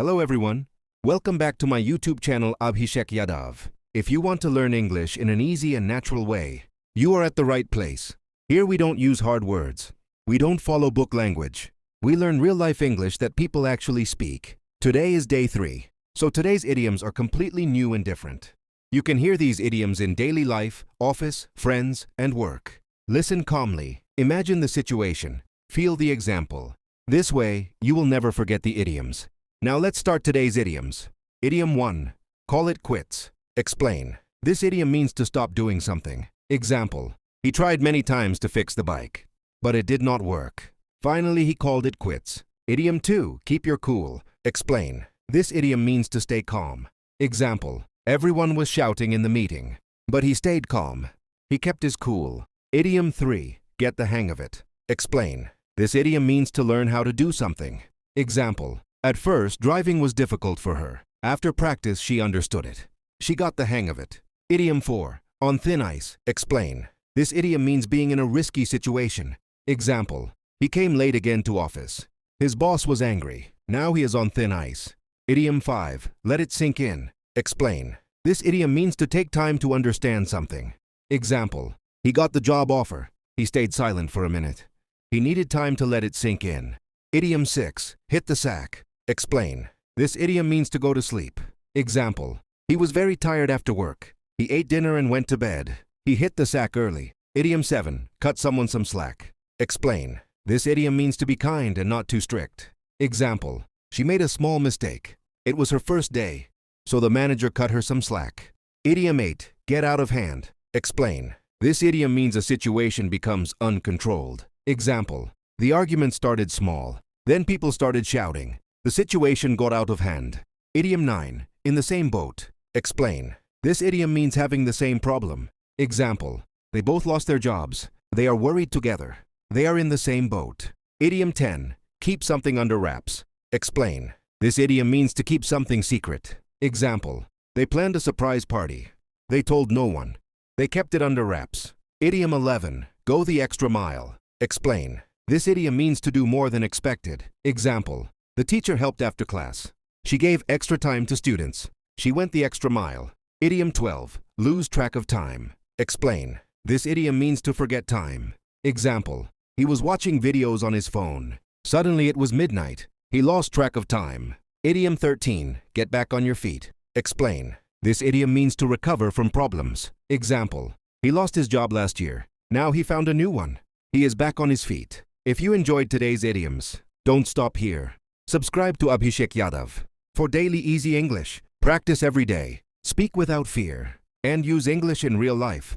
Hello everyone. Welcome back to my YouTube channel Abhishek Yadav. If you want to learn English in an easy and natural way, you are at the right place. Here we don't use hard words. We don't follow book language. We learn real-life English that people actually speak. Today is day 3. So today's idioms are completely new and different. You can hear these idioms in daily life, office, friends, and work. Listen calmly. Imagine the situation. Feel the example. This way, you will never forget the idioms. Now let's start today's idioms. Idiom 1. Call it quits. Explain. This idiom means to stop doing something. Example. He tried many times to fix the bike, but it did not work. Finally, he called it quits. Idiom 2. Keep your cool. Explain. This idiom means to stay calm. Example. Everyone was shouting in the meeting, but he stayed calm. He kept his cool. Idiom 3. Get the hang of it. Explain. This idiom means to learn how to do something. Example. At first, driving was difficult for her. After practice, she understood it. She got the hang of it. Idiom 4. On thin ice. Explain. This idiom means being in a risky situation. Example. He came late again to office. His boss was angry. Now he is on thin ice. Idiom 5. Let it sink in. Explain. This idiom means to take time to understand something. Example. He got the job offer. He stayed silent for a minute. He needed time to let it sink in. Idiom 6. Hit the sack. Explain. This idiom means to go to sleep. Example. He was very tired after work. He ate dinner and went to bed. He hit the sack early. Idiom 7. Cut someone some slack. Explain. This idiom means to be kind and not too strict. Example. She made a small mistake. It was her first day, so the manager cut her some slack. Idiom 8. Get out of hand. Explain. This idiom means a situation becomes uncontrolled. Example. The argument started small. Then people started shouting. The situation got out of hand. Idiom 9. In the same boat. Explain. This idiom means having the same problem. Example. They both lost their jobs. They are worried together. They are in the same boat. Idiom 10. Keep something under wraps. Explain. This idiom means to keep something secret. Example. They planned a surprise party. They told no one. They kept it under wraps. Idiom 11. Go the extra mile. Explain. This idiom means to do more than expected. Example. The teacher helped after class. She gave extra time to students. She went the extra mile. Idiom 12. Lose track of time. Explain. This idiom means to forget time. Example. He was watching videos on his phone. Suddenly it was midnight. He lost track of time. Idiom 13. Get back on your feet. Explain. This idiom means to recover from problems. Example. He lost his job last year. Now he found a new one. He is back on his feet. If you enjoyed today's idioms, don't stop here. Subscribe to Abhishek Yadav for daily easy English. Practice every day. Speak without fear. And use English in real life.